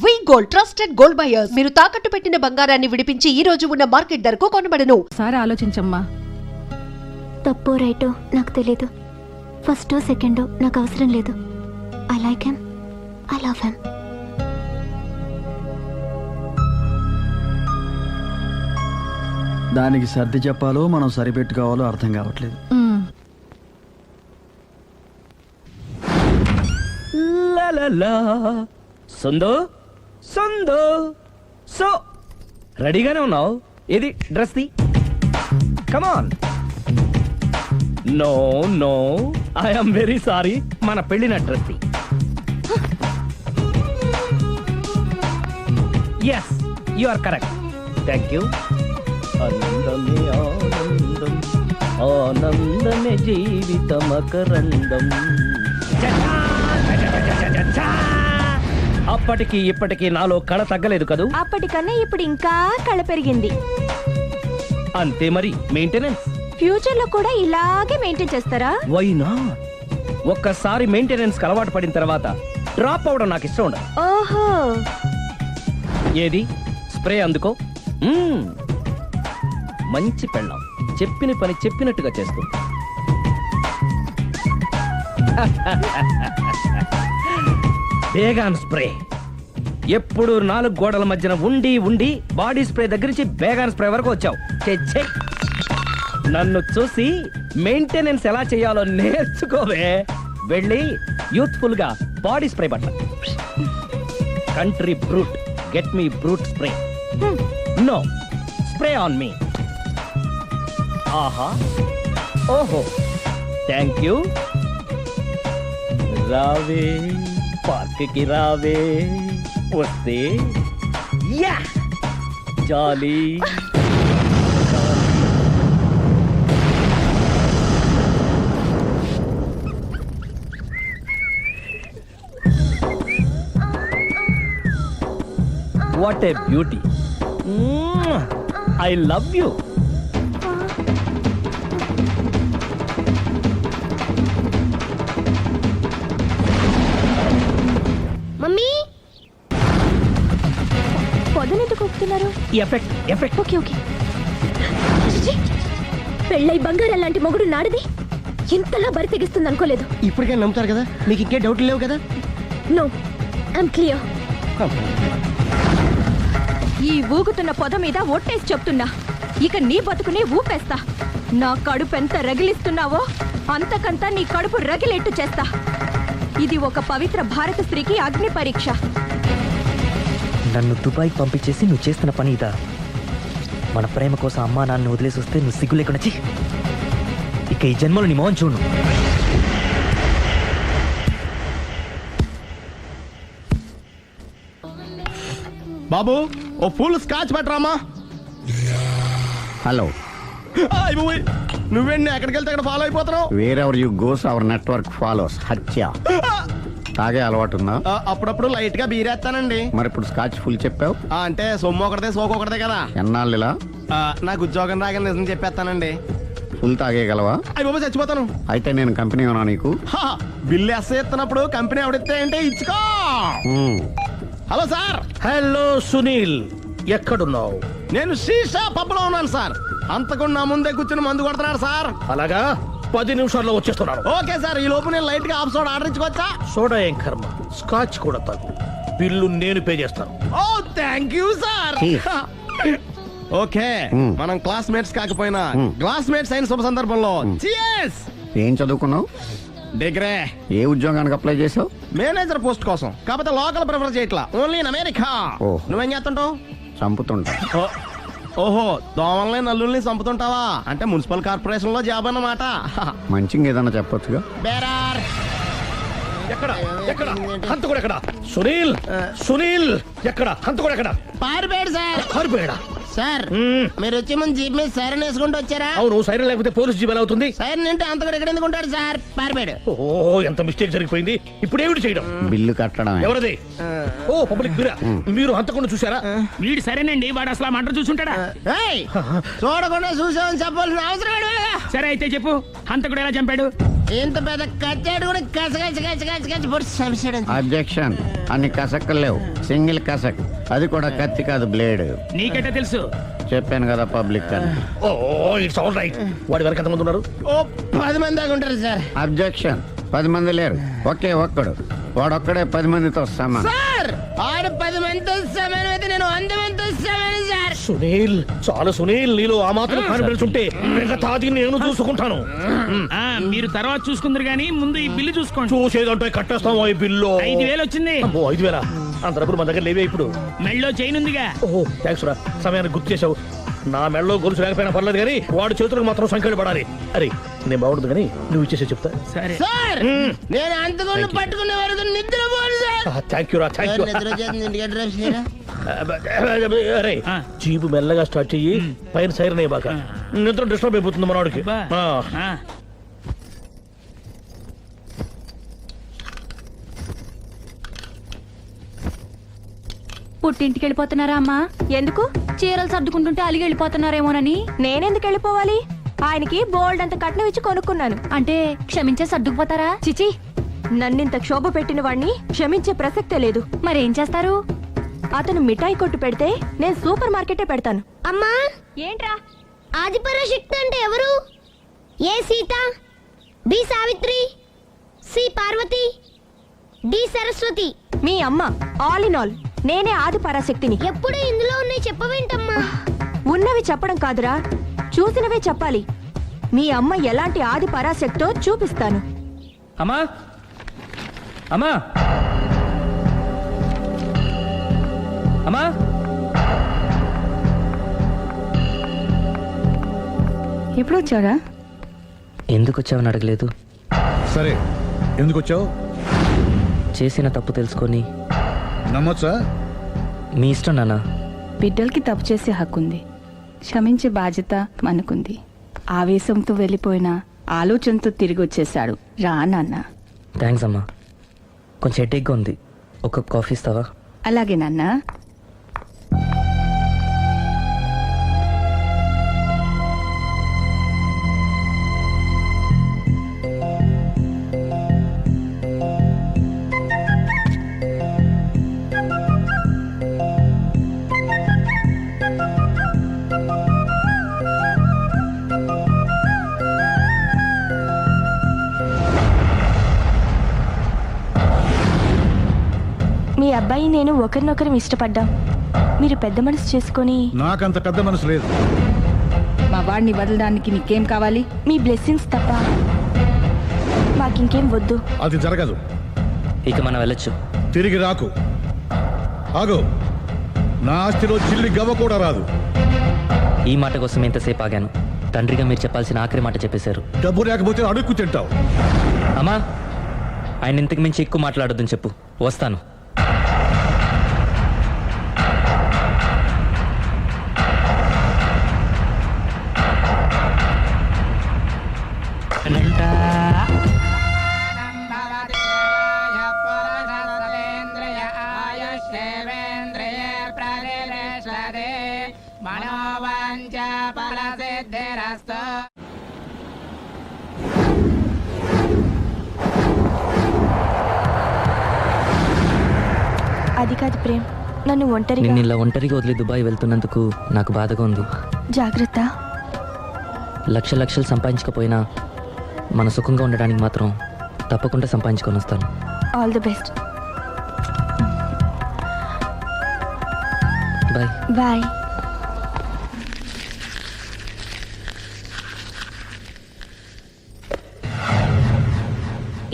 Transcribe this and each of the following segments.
వి gold trusted gold buyers. మీరు తాకట్టు పెట్టిన బంగారాన్ని విడిపించి ఈ రోజు ఉన్న మార్కెట్ ధరకు కొనబడను. సారా ఆలోచించమ్మా. తప్పో రైటో నాకు తెలీదు. ఫస్టో సెకండో నాకు అవసరం లేదు. I like him, I love him. దానికి సర్ది చెప్పాలో మనం సరిపెట్టుకోవాలో అర్థం కావట్లేదు. సందో సందో సో రెడీగానే ఉన్నావు? ఏది డ్రెస్ ది? Come on. No no, I'm very sorry, మన పెళ్ళిన డ్రెస్ ది. Yes, you are correct. Thank you. ఆనందమే ఆనందం, ఆనందమే జీవితమకరందం. అప్పటికి ఇప్పటికి నాలో కళ తగ్గలేదు కదూ? అప్పటికన్నా ఇప్పుడు ఇంకా కళ పెరిగింది. అంతే మరి, మెయింటెనెన్స్. ఫ్యూచర్ లో కూడా ఇలాగే మెయింటైన్ చేస్తారా? Why not? ఒక్కసారి మెయింటెనెన్స్ కి అలవాటు పడిన తర్వాత డ్రాప్ అవడం నాకు ఇష్టం ఉండదు. ఓహో, ఏది స్ప్రే అందుకో. మంచి పెళ్ళాం, చెప్పిన పని చెప్పినట్టుగా చేస్తుంది. Baygon spray. ఎప్పుడు 4 గోడల మధ్యన ఉండి ఉండి బాడీ స్ప్రే దగ్గర నుంచి బేగాన్ స్ప్రే వరకు వచ్చావు. ఛే, నన్ను చూసి మెయింటెనెన్స్ ఎలా చేయాలో నేర్చుకోవే. వెళ్ళి యూత్ఫుల్ గా బాడీ స్ప్రే బట్ల. Country Brut, get me Brut spray. No, spray on me. ఆహా, ఓహో, థ్యాంక్ యూ. రావే పార్క్కి రావే, వస్తే యా jolly. What a beauty. I love you. Mummy పొద్దునెందుకు ఒప్పుతున్నారు? ఎఫెక్ట్. Okay okay. పెళ్ళై బంగారం లాంటి మొగుడు నాడిది ఇంతలా బరి తెగిస్తుంది అనుకోలేదు. ఇప్పటికే నమ్ముతారు కదా, మీకు ఇంకే డౌట్ లేవు కదా? No, I'm clear. ఈ ఊగుతున్న పొద మీద ఒట్టేసి చెప్తున్నా, ఇక నీ బతుకునే ఊపేస్తా. నా కడుపు ఎంత రగిలిస్తున్నావో అంతకంతా నీ కడుపు రగిలేట్టు చేస్తా. ఇది ఒక పవిత్ర భారత స్త్రీకి అగ్ని పరీక్ష. నన్ను దుబాయ్కి పంపించేసి నువ్వు చేస్తున్న పని ఇదా? మన ప్రేమ కోసం అమ్మా నాన్న వదిలేసి వస్తే నువ్వు సిగ్గు లేకుండా ఇక ఈ జన్మలో నీ మోహన్ చూడు. బాబు, ఓ ఫుల్ స్కాచ్ పెట్టరామా. హలో, నువ్వేంటి ఎక్కడికి వెళ్తే అక్కడ ఫాలో అయిపోతున్నావు? Wherever you goes our network follows. హత్య. తాగే అలవాటు ఉందా? అప్పుడప్పుడు లైట్ గా బీరేస్తానండి. మరి ఇప్పుడు స్కాచ్ ఫుల్ చెప్పావు అంటే సొమ్ము ఒకటిదే సోకు ఒకటిదే కదా. ఎన్నాళ్ళు ఇలా? నాకు ఉద్యోగం రాగానే నిజం చెప్పేస్తానండి. ఫుల్ తాగేయగలవా? అయ్యి బాబు, చచ్చిపోతాను. అయితే నేను కంపెనీ ఉన్నా నీకు. బిల్లు ఎస్ ఎత్తినప్పుడు కంపెనీ ఎవడితే అంటే ఇచ్చుకో. Hello sir. హలో సునీల్, ఎక్కడున్నావు? నేను శీషా పబ్లో ఉన్నాను సార్. అంతకుండా నా ముందే కూర్చుని మందు కొడుతున్నాడు సార్. అలాగా, 10 నిమిషాల్లో వచ్చేస్తున్నాను. ఓకే సార్, ఈ లోపు నేను లైట్ గా హాఫ్ సోడా ఆర్డర్ ఇచ్చుకోవచ్చా? సోడా ఏం కర్మ, స్కాచ్ కూడా తాగు. బిల్లు నేను పే చేస్తాను. ఓ థ్యాంక్ యూ సార్. ఓకే, మనం క్లాస్మేట్స్ కాకపోయినా క్లాస్మేట్స్ అయిన శుభ సందర్భంలో cheers. ఏం చదువుకున్నావు? డిగ్రీ. ఏ ఉద్యోగానికి అప్లై చేసావు? మేనేజర్ పోస్ట్ కోసం. కాకపోతే లోకల్ ప్రిఫర్ చేయట్లా, ఓన్లీ ఇన్ అమెరికా. నువ్వేం చేస్తుంటావు? చంపుతుంటా. ఓహో, దోమల్ని నల్లుల్ని చంపుతుంటావా? అంటే మున్సిపల్ కార్పొరేషన్ లో జాబ్ అన్నమాట. మంచిగా ఏదన్నా చెప్పొచ్చుగా. బేరార్. ఎక్కడ హంతకుడు ఎక్కడ? సునీల్, సునీల్ ఎక్కడ? హంతకుడు ఎక్కడ? పారిపోయాడు సార్. పారిపోయాడా? సార్, మీరు వచ్చే ముందు జీప్ మీద సైరన్ వేసుకుంటూ వచ్చారా? అవును, సైరన్ లేకపోతే పోలీస్ జీప్ ఎలా అవుతుంది? సైరన్ అంటే అంతకుడు ఎక్కడ ఎందుకు ఉంటాడు సార్? పారిపోయాడు. ఓ, ఎంత మిస్టేక్ జరిగిపోయింది. ఇప్పుడు ఏమిటి చేయడం? బిల్లు కట్టడం. ఎవరది? ఓ, పబ్లిక్ బిరా. మీరు హంతకుండా చూసారా? వీడు సరేనండి, వాడు అసలు మంట చూసుంటాడా? చూడకుండా చూసామని చెప్పాల్సిన అవసరం. సరే అయితే చెప్పు, హంతకుడు ఎలా చంపాడు? ఇంత పెద్ద కచ్చాడు కూడా కచ్చ పొడి సమస్య. అబ్జెక్షన్. అన్ని కసక్కులు లేవు, సింగిల్ కసక్, అది కూడా కత్తి కాదు బ్లేడ్. నీకెట్టా తెలుసు? చెప్పాను కదా పబ్లిక్ అని. Oh it's all right. వాడి వరకు ఎంతమంది ఉన్నారు? ఓ 10 మంది దాకా ఉంటారు సార్. అబ్జెక్షన్. 10 మంది లేరు, ఒకే ఒక్కడు. వాడొక్కడే 10 మందితో సమానం. సార్ ఆడు 10 మందితో సమానం అయితే నేను 100 మందితో సమానం సార్. సునీల్, చాలా సునీల్, నీలో ఆ మాత్రం కాన్ఫిడెన్స్ ఉంటే మిగతాది నేను చూసుకుంటాను. మీరు తర్వాత చూసుకుందరు గానీ ముందు ఈ బిల్లు చూసుకోండి. చూసేదంటే కట్టేస్తాము ఈ బిల్లు. 5,000 వచ్చింది. 5,000? అంత డబ్బులు మన దగ్గర లేవే ఇప్పుడు. మెళ్ళో చైన్ ఉందిగా. ఓహో థ్యాంక్స్ రా, సమయానికి గుర్తు చేసావు. నా మెడలో గొలుసు లేకపోయినా పర్లేదు కానీ వాడి చేతులకు మాత్రం సంఖ్యలు పడాలి. అరే నేను బాగుంటుంది కానీ నువ్వు ఇచ్చేసే చెప్తా. సరే సార్ నేను అంతకుండా పట్టుకునే వరకు నిద్రపోను సార్. థ్యాంక్ యూ రా, థ్యాంక్ యూ. నిద్ర వచ్చేస్తుంది, ఇంటికి అడ్రస్ చేయరా? అరే జీబు మెల్లగా స్టార్ట్ చెయ్యి, పైన సైరన్ అయ్యి బాగా నిద్ర డిస్టర్బ్ అయిపోతుంది మనవాడికి. పుట్టింటికి వెళ్ళిపోతున్నారా అమ్మా? ఎందుకు? చీరలు సర్దుకుంటుంటే అలిగి వెళ్ళిపోతున్నారేమోనని. నేనెందుకు వెళ్ళిపోవాలి? ఆయనకి బోల్డ్ అంత కట్నం ఇచ్చి కొనుక్కున్నాను. అంటే క్షమించే సర్దుకుపోతారా? చిచి, నన్నింత క్షోభ పెట్టిన వాడిని క్షమించే ప్రసక్తే లేదు. మరేం చేస్తారు? అతను మిఠాయి కొట్టు పెడితే నేను సూపర్ మార్కెటే పెడతాను. అమ్మా, ఏంట్రా? ఆదిపరాశక్తి అంటే ఎవరు? A Sita, B Savitri, C Parvati, D Saraswati. మీ అమ్మ. ఆల్ ఇన్ ఆల్ నేనే ఆది పరాశక్తిని. ఎప్పుడు ఇందులో ఉన్నాయి చెప్పవేంటమ్మా? ఉన్నవి చెప్పడం కాదురా, చూసినవే చెప్పాలి. మీ అమ్మ ఎలాంటి ఆది పరాశక్తో చూపిస్తాను. అమ్మా, అమ్మా, అమ్మా. ఎప్పుడు వచ్చారా? ఎందుకు వచ్చావని అడగలేదు. సరే ఎందుకు వచ్చావు? చేసిన తప్పు తెలుసుకొని నమ్మొచ్చా? మీ ఇష్టం నాన్న. బిడ్డలకి తప్పు చేసే హక్కుంది, క్షమించే బాధ్యత మనకుంది. ఆవేశంతో వెళ్ళిపోయిన ఆలోచనతో తిరిగి వచ్చేశాడు. రా నాన్న. థ్యాంక్స్ అమ్మా. కొంచెం హెడేక్గా ఉంది, ఒక కాఫీ ఇస్తావా? అలాగే నాన్న. మీ అబ్బాయి నేను ఒకరినొకరు ఇష్టపడ్డాం. మీరు పెద్ద మనసు చేసుకొని. నాకంత పెద్ద మనసు లేదు. మా వాడిని వదలడానికి నీకేం కావాలి? మీ బ్లెస్సింగ్స్ తప్ప మాకింకేం వద్దు. అది జరగదు. ఇక మనం వెళ్ళొచ్చు. తిరిగి రాకు. ఆగు. నా ఆస్తిలో చిల్లి గవ్వ కూడా రాదు. ఈ మాట కోసం ఎంతసేపు ఆగాను. తండ్రిగా మీరు చెప్పాల్సిన ఆఖరి మాట చెప్పేశారు. డబ్బు లేకపోతే అడుక్కు తింటావు. అమ్మా, ఆయన ఇంతకు మించి ఎక్కువ మాట్లాడొద్దని చెప్పు. వస్తాను. అది కాదు ప్రేమ్, నన్ను ఒంటరిగా. నిన్ను ఇలా ఒంటరిగా వదిలి దుబాయ్ వెళ్తున్నందుకు నాకు బాధగా ఉంది. జాగ్రత్త. లక్షలు సంపాదించకపోయినా మన సుఖంగా ఉండడానికి మాత్రం తప్పకుండా సంపాదించుకొని వస్తాను. All the best. Bye. Bye.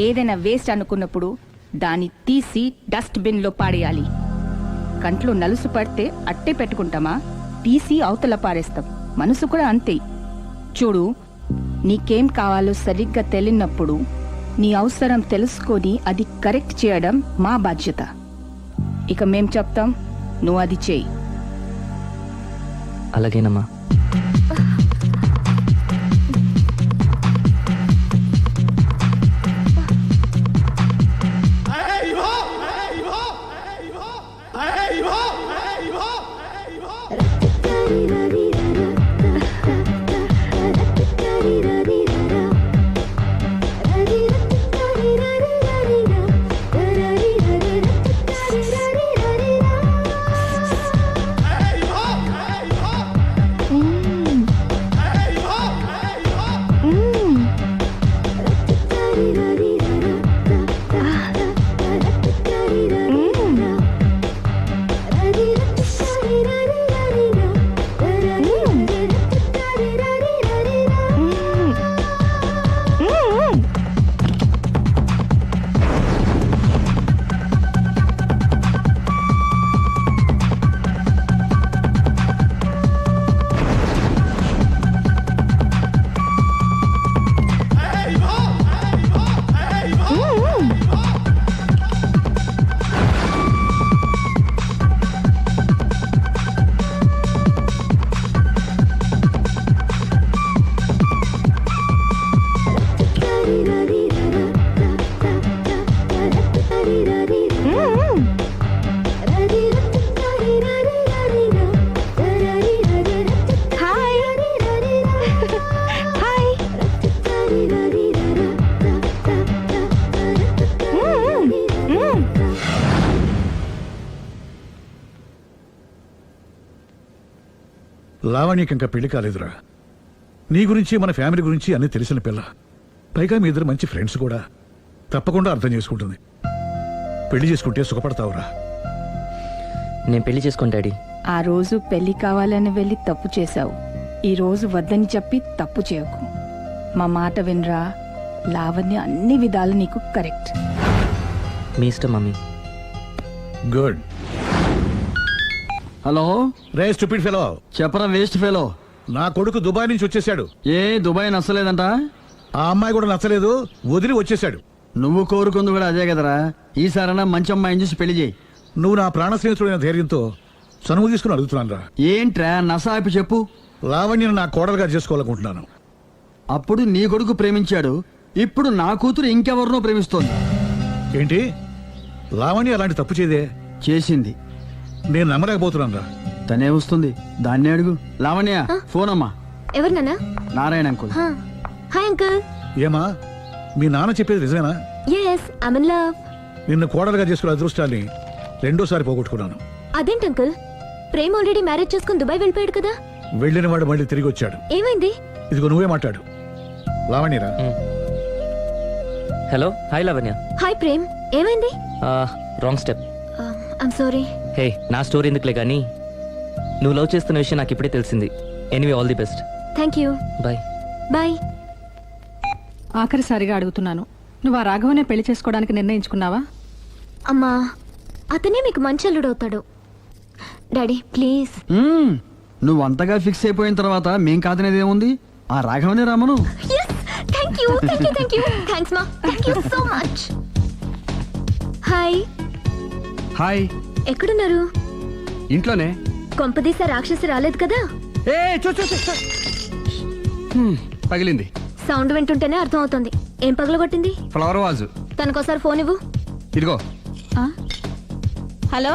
ఏదైనా వేస్ట్ అనుకున్నప్పుడు దాన్ని తీసి డస్ట్బిన్ లో పాడేయాలి. కంట్లో నలుసు పడితే అట్టే పెట్టుకుంటామా? తీసి అవతల పారేస్తాం. మనసు కూడా అంతే. చూడు, నీకేం కావాలో సరిగ్గా తెలియనప్పుడు నీ అవసరం తెలుసుకొని అది కరెక్ట్ చేయడం మా బాధ్యత. ఇక మేం చెప్తాం, నువ్వు అది చేయి. అలాగేనమ్మా. లావణ్యకి ఇంకా పెళ్లి కాలేదురా. నీ గురించి మన ఫ్యామిలీ గురించి అన్ని తెలిసిన పిల్ల. పైగా మీ ఇద్దరు మంచి ఫ్రెండ్స్ కూడా. తప్పకుండా అర్థం చేసుకుంటుంది. పెళ్లి చేసుకుంటే సుఖపడతావురా. నేను పెళ్లి చేసుకోను డాడీ. ఆ రోజు పెళ్లి కావాలని వెళ్ళి తప్పు చేశావు. ఈ రోజు వద్దని చెప్పి తప్పు చేయకు. మా మాట వినరా. లావణ్య అన్ని విధాలు నీకు కరెక్ట్. మీ ఇష్టం మమ్మీ. గుడ్. హలో, రే స్టూపిడ్ ఫెలో, చెప్పరా వేస్ట్ ఫెలో. నా కొడుకు దుబాయ్ నుంచి వచ్చేసాడు. ఏ దుబాయ్ నచ్చలేదంట? ఆ అమ్మాయి కూడా నచ్చలేదు, వదిలి వచ్చేసాడు. నువ్వు కోరుకుంది కూడా అదే కదరా. ఈసారైనా మంచి అమ్మాయిని చూసి పెళ్లి చేయి. నువ్వు నా ప్రాణ స్నేహితుడైన ధైర్యంతో చనువు తీసుకుని అడుగుతున్నాను రా. ఏంట్రా నసాపి చెప్పు. లావణ్యను నా కోడలుగా చేసుకోవాలనుకుంటున్నాను. అప్పుడు నీ కొడుకు ప్రేమించాడు, ఇప్పుడు నా కూతురు ఇంకెవరినో ప్రేమిస్తోంది. ఏంటి? లావణ్య అలాంటి తప్పు చేయదే. చేసింది. నేను నమ్మలేకపోతున్నాను రా. తనే వస్తుంది, దాన్నే అడుగు. లావణ్య, ఫోన్ అమ్మా. ఎవరు నాన్న? నారాయణ అంకుల్. Hi uncle. ఏమా, మీ నాన్న చెప్పేది నిజమేనా? Yes, I am in love. నిన్ను కోడలుగా చేసుకునే అదృష్టాన్ని రెండోసారి పోగొట్టుకున్నాను. అదేంటి అంకుల్, ప్రేమ్ ఆల్రెడీ మ్యారేజ్ చేసుకుని దుబాయ్ వెళ్ళిపోయాడు కదా. వెళ్ళిన వాడు మళ్ళీ తిరిగి వచ్చాడు. ఏమైంది? ఇదిగో నువ్వే మాట్లాడు. లావణ్యరా. Hello, hi Lavanya. Hi Prem, ఏమైంది? Wrong step. I'm sorry. Hey, నా స్టోరీ ఎందుకులే కానీ నువ్వు లవ్ చేస్తున్న విషయం నాకు ఇప్పుడే తెలిసింది. Anyway, all the best. Thank you. Bye. Bye. ఆఖరిసారిగా అడుగుతున్నాను, నువ్వు ఆ రాఘవనే పెళ్లి చేసుకోవడానికి నిర్ణయించుకున్నావా? అమ్మా, అతనే మీకు మంచి అల్లుడు అవుతాడు. Daddy please. నువ్వు అంతగా ఫిక్స్ అయిపోయిన తర్వాత మేం కాదనేది ఏముంది? ఆ రాఘవనే రామను. Thank you, thank you, thank you. Thanks మా, thank you so much. Hi. Hi. ఎక్కడున్నారు? ఇంట్లోనే. కొంపదీసా రాక్షసి రాలేదు కదా? పగిలింది. సౌండ్ వింటుంటేనే అర్థం అవుతుంది. ఏం పగలగొట్టింది? Flower vase. తనకోసారి ఫోన్ ఇవ్వు. ఇదిగో. హలో.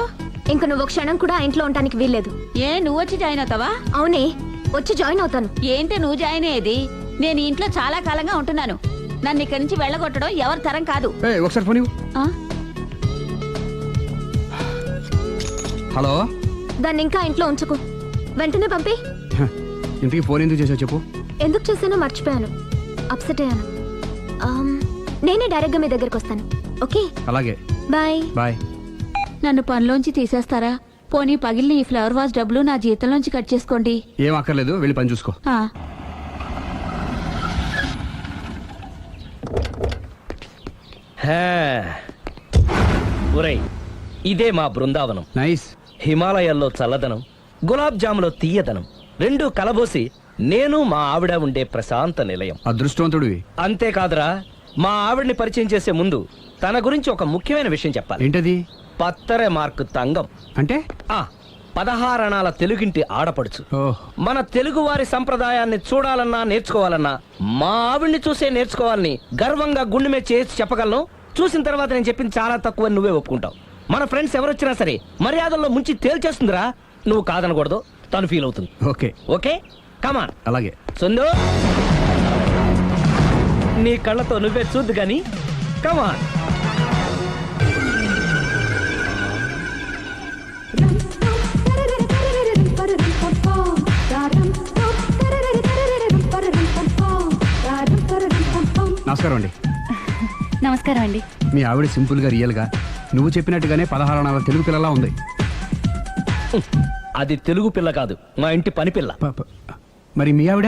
ఇంక నువ్వు క్షణం కూడా ఆ ఇంట్లో ఉండడానికి వీల్లేదు. ఏ, నువ్వు వచ్చి జాయిన్ అవుతావా? అవునే, వచ్చి జాయిన్ అవుతాను. ఏంటి నువ్వు జాయిన్ అయ్యేది? నేను ఈ ఇంట్లో చాలా కాలంగా ఉంటున్నాను. నన్ను ఇక్కడి నుంచి వెళ్ళగొట్టడం ఎవరి తరం కాదు. ఒకసారి ఫోన్ ఇవ్వు. హలో. దాన్ని ఇంకా ఇంట్లో ఉంచుకో, వెంటనే పంపి. ఇంటికి ఫోన్ ఎందుకు చేసావు చెప్పు. ఎందుకు చేశానో మర్చిపోయాను, అప్సెట్ అయ్యాను. నేనే డైరెక్ట్ గా మీ దగ్గరకు వస్తాను. ఓకే, అలాగే. బాయ్. బాయ్. నన్ను పనిలోంచి తీసేస్తారా? పోనీ పగిలిన ఈ ఫ్లవర్ వాజ్ డబ్బులు నా జీతంలోంచి కట్ చేసుకోండి. ఏం అక్కర్లేదు, వెళ్ళి పని చూసుకో. ఒరేయ్, ఇదే మా బృందావనం. నైస్. హిమాలయాల్లో చల్లదనం, గులాబ్ జాములో తీయదనం రెండూ కలబోసి నేను మా ఆవిడ ఉండే ప్రశాంత నిలయం. అదృష్టవంతుడివి. అంతేకాదురా, మా ఆవిడ్ని పరిచయం చేసే ముందు తన గురించి ఒక ముఖ్యమైన విషయం చెప్పాలి. ఏంటది? పత్తరె మార్కు తంగం అంటే 16 అణాల తెలుగింటి ఆడపడుచు. మన తెలుగు వారి సంప్రదాయాన్ని చూడాలన్నా నేర్చుకోవాలన్నా మా ఆవిడ్ని చూసే నేర్చుకోవాలని గర్వంగా గుండె మీద చేసి చెప్పగలను. చూసిన తర్వాత నేను చెప్పింది చాలా తక్కువ, నువ్వే ఒప్పుకుంటావు. మన ఫ్రెండ్స్ ఎవరొచ్చినా సరే మర్యాదల్లో ముంచి తేల్చేస్తుందిరా. నువ్వు కాదనకూడదు, తను ఫీల్ అవుతుంది. ఓకే ఓకే, కమాన్. అలాగే. సుందు, నీ కళ్ళతో నువ్వే చూద్దు గాని కమాన్. నమస్కారం అండి. నమస్కారం అండి. మీ ఆవిడ సింపుల్ గా రియల్ గా నువ్వు చెప్పినట్టుగానే 16 అణాల తెలుగు పిల్లలా ఉంది. అది తెలుగు పిల్ల కాదు, మా ఇంటి పని పిల్ల. మరి మీ ఆవిడ?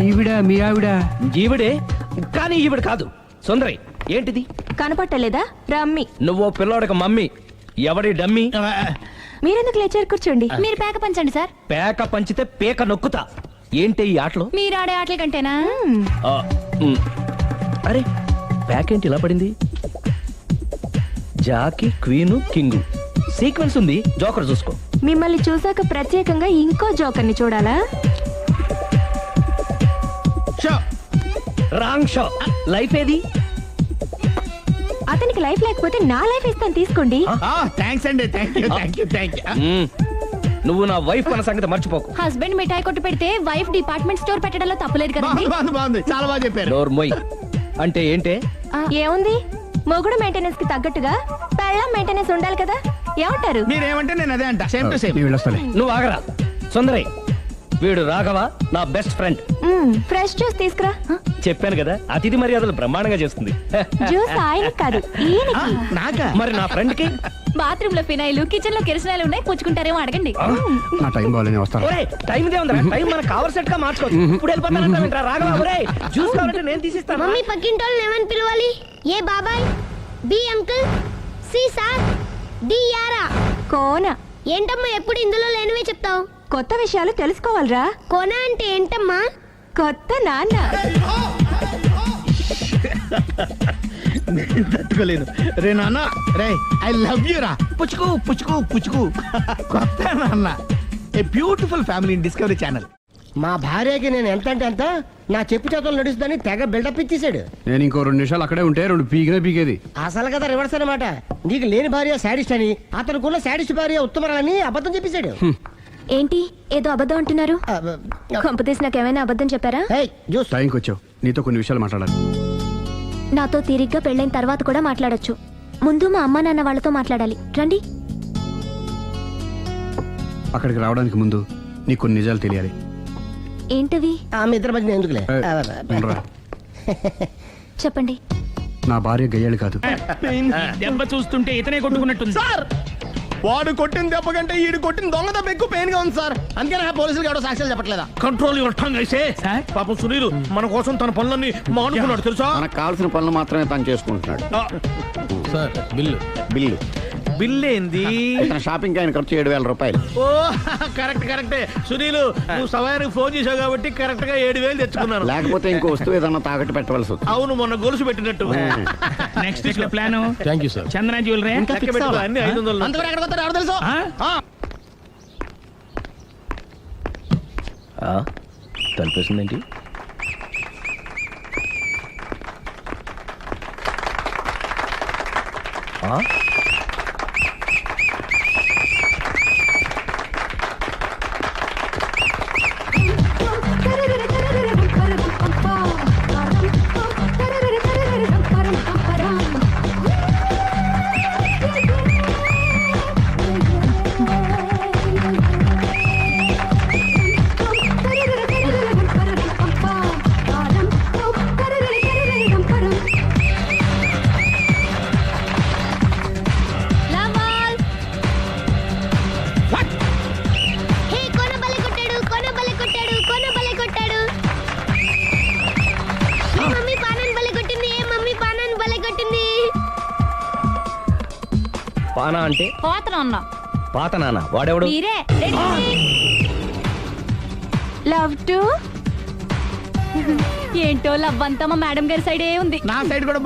ఈవిడ మీ ఆవిడ? ఈవిడే, కానీ ఈవిడ కాదు. సుందరి, ఏంటిది కనపట్టలేదా? రమ్మి. నువ్వు పిల్లోడక మమ్మీ. ఎవడి డమ్మి? మీరెందుకు లేచారు? కూర్చోండి. మీరు పేక పంచండి సార్. పేక పంచితే పేక నొక్కుతా. ఏంటి ఈ ఆటలు? మీరు ఆడే ఆటల కంటేనా? అరే, పేకేంటి ఇలా పడింది? జాకి, క్వీను, కింగు సీక్వెన్స్ ఉంది. జోకర్ చూసుకో. మిమ్మల్ని చూసాక ప్రత్యేకంగా ఇంకో జోకర్ని చూడాలా? Wrong show. లైఫ్ ఏది? అతనికి లైఫ్ లేకపోతే నా లైఫ్ ఇస్తాను, తీసుకోండి. థ్యాంక్స్ అండి. Thank you. నువ్వు నా వైఫ్ అన్న సంగతి మర్చిపోకు. హస్బెండ్ మిఠాయి కొట్టు పెడితే వైఫ్ డిపార్ట్మెంట్ స్టోర్ పెట్టడంలో తప్పలేదు కదండి. బాగుంది చాలా బాగా చెప్పారు. డోర్ మొయ్ అంటే ఏంటే? ఏముంది, మొగుడు మెయింటెనెన్స్ కి తగ్గట్టుగా పెళ్ళాం మెయింటెనెన్స్ ఉండాలి కదా. ఏమంటారు? మీరేమంటే నేను అదే అంట. Same to same. నేను వెళ్ళొస్తాలే. నువ్వు ఆగరా సుందరి. వీడు రాఘవ నా బెస్ట్ ఫ్రెండ్. ఫ్రెష్ జ్యూస్ తీసుకురా. చెప్పాను కదా అతిథి మర్యాదలు బ్రహ్మాండంగా చేస్తుంది. జ్యూస్ ఆయనకి కాదు ఈయనకి. నాకా? మరి నా ఫ్రెండ్ కి బాత్రూమ్ లో ఫినాయిల్, కిచెన్ లో కిరసనాయిలు ఉన్నాయి, పుచ్చుకుంటారేమో అడగండి. నా టైం బాగాలేని వస్తాను. ఒరే టైం ఇదే ఉందా? టైం మనకు కవర్ సెట్ గా మార్చుకోవచ్చు. ఇప్పుడు వెళ్ళిపోతానంటా రాఘవ. ఒరే జ్యూస్ కావాలంటే నేను తీసిస్తాను. మమ్మీ పక్కింటోళ్ళని ఏమని పిలవాలి? ఏ బాబాయ్, B uncle, C sir, D యారా. కోన. ఏంటమ్మా ఎప్పుడు ఇందులో లేనివే చెప్తావు? కొత్త విషయాలు తెలుసుకోవాలిరా. కోన అంటే ఏంటమ్మా? కొత్త నాన్న. తట్టుకోలేదు రే నాన్న. రే ఐ లవ్ యూ రా. పుచ్చుకు పుచ్చుకు పుచ్చుకు. కొత్త నాన్న. A beautiful family in discovery channel. మా భార్యకి నేను ఎంత అంటే అంత నా చెప్పు చేతులు నడుస్తుందని తెగ బిల్డప్ ఇచ్చేసాడు. నేను ఇంకో 2 నిమిషాలు అక్కడే ఉంటే 2 పీకినే పీకేది. అసలు కదా రివర్స్ అనమాట. నీకు లేని భార్య శాడిస్ట్ అని, అతనుకున్న శాడిస్ట్ భార్య ఉత్తమరాలని అబద్ధం చెప్పేశాడు. ఏంటి ఏదో అబద్ధం అంటున్నారు? కొంపతీసి నాకేమైనా అబద్ధం చెప్పారా? జ్యూస్ టైంకి వచ్చావు, నీతో కొన్ని విషయాలు మాట్లాడాలి. నాతో తీరిగ్గా పెళ్ళైన తర్వాత కూడా మాట్లాడొచ్చు. ముందు మా అమ్మా నాన్న వాళ్ళతో మాట్లాడాలి. రండి. అక్కడికి రావడానికి ముందు నీకు కొన్ని నిజాలు తెలియాలి. ఏంటవి? ఆమె ఇద్దరి మధ్య ఎందుకులే. ఉండరా. చెప్పండి. నా భార్య గయ్యాళి కాదు. దెబ్బ చూస్తుంటే ఇతనే కొట్టుకున్నట్టుంది. సార్ వాడు కొట్టిన దెబ్బ కంటే ఈడు కొట్టిన దొంగ దెబ్బ ఎక్కువ పెయిన్ గా ఉంది సార్. అందుకే నా పోలీసులు ఎవడో సాక్ష్యాలు చెప్పట్లేదా? కంట్రోల్ యువర్ టంగ్ అయితే. పాపం సునీల్ మన కోసం తన పనులన్నీ మానుకున్నాడు తెలుసా. మనకు కావాల్సిన పనులు మాత్రమే తను చేసుకుంటున్నాడు. Sir bill. బిల్లు బిల్ ఏంది? ఇతను షాపింగ్ ఆయన ఖర్చు 7,000 రూపాయలు. ఓ కరెక్ట్ కరెక్టే. సునీల్ నువ్వు సమయానికి ఫోన్ చేసావు కాబట్టి కరెక్ట్ గా 7,000 తెచ్చుకున్నాను. లేకపోతే ఇంకో వస్తువు ఏదన్నా తాకట్టు పెట్టవలసి వస్తుంది. అవును మొన్న గొలుసు పెట్టినట్టు. నెక్స్ట్ వీక్ లో plan. Thank you sir. Chandana jewellery అన్ని 500. అంతవరకు ఎక్కడ పోతారు ఎవరు తెలుసు? తలిపేసిందేంటి? పానా అంటే పాత నాన్న. వాడెవడు? లవ్ టు ఏంటో లవ్ అంతా మా మేడం గారి సైడే ఉంది. నా సైడ్ కూడా